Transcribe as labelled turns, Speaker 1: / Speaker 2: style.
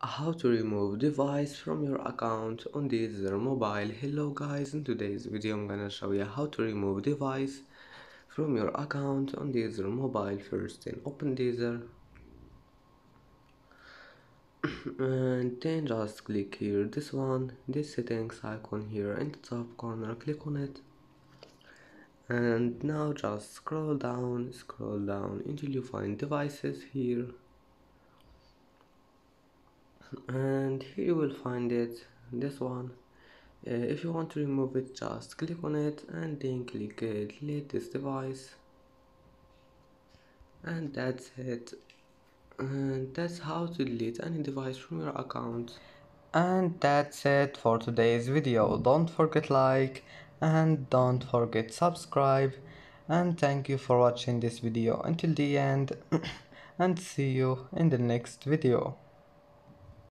Speaker 1: How to remove device from your account on Deezer mobile. Hello guys, in today's video I'm gonna show you how to remove device from your account on Deezer mobile. First then open Deezer and then just click here this settings icon here in the top corner, click on it, and now just scroll down until you find devices here, and here you will find it, this one. If you want to remove it, just click on it and then click delete this device, and that's it. And that's how to delete any device from your account. And that's it for today's video. Don't forget like and don't forget subscribe, and thank you for watching this video until the end and see you in the next video.